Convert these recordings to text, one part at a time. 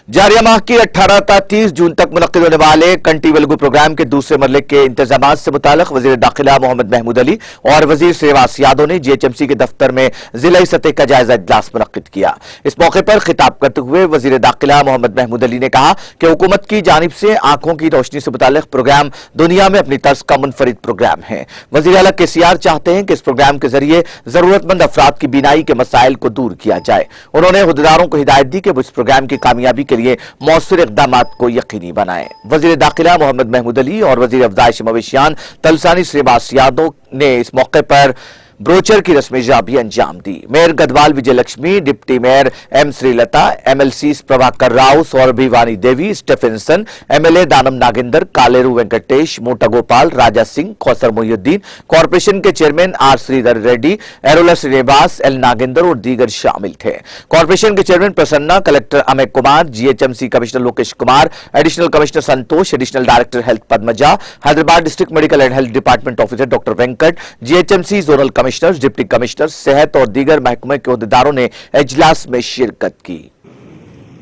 जारिया माह की 18 ta 30 जून तक मुनक्किद होने वाले कंटी वेलगू प्रोग्राम के दूसरे मरले के इंतजाम से मुताल्लिक वजीर दाखिला मोहम्मद महमूद अली और वजीर श्रीवास यादव ने जीएचएमसी के दफ्तर में जिला सतह का जायजा इजलास मुनक्किद किया। इस मौके पर खिताब करते हुए वजीर दाखिला मोहम्मद महमूद अली ने कहा कि हुकूमत की जानिब से आंखों की रोशनी से मुताल्लिक प्रोग्राम दुनिया में अपनी तर्ज का मुनफरिद प्रोग्राम है। वजीर आला केसीआर चाहते हैं कि इस प्रोग्राम के जरिए जरूरतमंद अफराद की बीनाई के मसाइल को दूर किया जाए। उन्होंने हुद्देदारों को हिदायत दी कि वो इस प्रोग्राम की कामयाबी के लिए मौसर इक़दाम को यकीनी बनाएं। वजीर दाखिला मोहम्मद महमूद अली और वजीर अफजाइश मवेशियान तलसानी श्रीवास यादव ने इस मौके पर ब्रोचर की रस्म इजरा भी अंजाम दी। Mayor Gadwal Vijaya Lakshmi, deputy mayor M Srilatha, MLC Prabhakar Rao, Surabhi Vani Devi, Stephenson, MLA Danam Nagender, Kaleru Venkatesh, Mutha Gopal, Raja Singh, Kausar Mohiuddin, corporation के chairman R Sridhar Reddy, Errolla Srinivas, L Nagender और दीगर शामिल थे। कॉर्पोरेशन के chairman Prasanna, collector Amoy Kumar, GHMC commissioner Lokesh Kumar, additional commissioner Santosh, additional director health Padmaja, Hyderabad district medical and health department officer doctor Venkat, GHMC zonal commissioner, deputy commissioner, सेहत और दीगर महकमे के अहदेदारों ने इजलास में शिरकत की।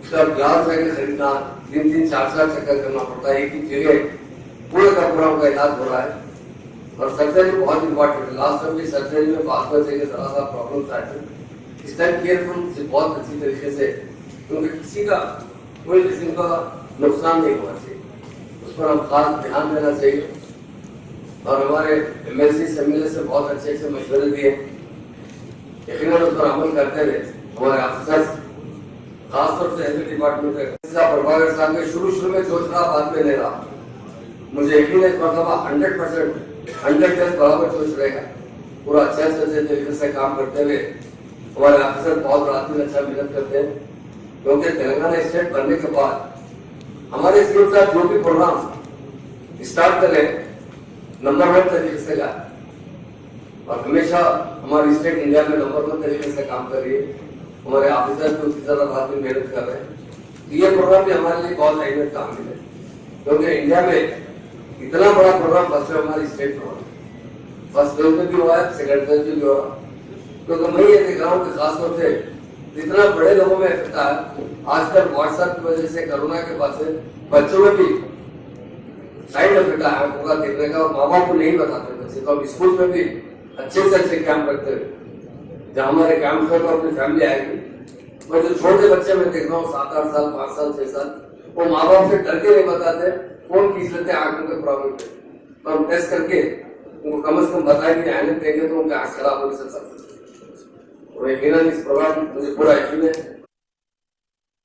ग्लास लेके खरीदना, 3-4 चक्कर करना पड़ता है, एक ही जगह पूरे का पूरा उनका इलाज हो रहा है। और सर्जरी बहुत इंपॉर्टेंट है। लास्ट टाइम भी सर्जरी में बात से जरा सा प्रॉब्लम आए थे। इस टाइम केयरफुल से बहुत अच्छी तरीके से, क्योंकि किसी का कोई किस्म का नुकसान नहीं होना चाहिए, उस पर हम खास ध्यान देना चाहिए। और हमारे एमएलसी एमएलए से बहुत अच्छे अच्छे मशवरे दिए, यकीनन उस पर अमल करते रहे। हमारे ऑफिसर्स खासतौर से हेल्थ डिपार्टमेंट के प्रभाकर साहब के शुरू में सोच रहा, बाद में ले रहा। मुझे यकीन है इस मरतबा 100% 110 बराबर सोच रहेगा। पूरा अच्छे तरीके से काम करते हुए हमारे ऑफिसर बहुत रात में अच्छा मेहनत करते हैं, क्योंकि तेलंगाना स्टेट बनने के बाद हमारे सीएम साहब जो भी प्रोग्राम स्टार्ट करें नंबर 1 तरीके से लाए, और हमेशा हमारी स्टेट इंडिया में नंबर 1 तरीके से काम कर रही है। हमारे ऑफिसर भी उसकी ज्यादा बात में मेहनत कर रहे हैं। ये प्रोग्राम भी हमारे लिए बहुत अहमियत का हामिल है, क्योंकि इंडिया में इतना बड़ा प्रोग्राम फर्स्ट वेव हमारी स्टेट में हुआ। फर्स्ट वेव में भी हुआ है, सेकंड वेव भी हुआ। क्योंकि मैं ये देख रहा हूँ कि खासतौर से जितना बड़े लोगों में इफेक्ट है, आजकल व्हाट्सएप की वजह से कोरोना के बाद से बच्चों में भी साइड इफेक्ट आया होगा देखने का, और माँ बाप को नहीं बताते बच्चे। तो अब स्कूल में भी अच्छे से अच्छे कैंप रखते हुए, जहाँ हमारे कैंप में तो अपनी फैमिली आएगी। मैं जो छोटे बच्चे में देख रहा हूँ 7-8 साल, 5 साल, 6 साल, वो माँ बाप से डर के नहीं बताते, फोन खींच लेते हैं आंखों के प्रॉब्लम पे। तो हम टेस्ट करके उनको कम से कम बताएंगे, आने देंगे तो उनके आंख खराब हो सकता है। और यकीनन इस प्रोग्राम मुझे पूरा यकीन है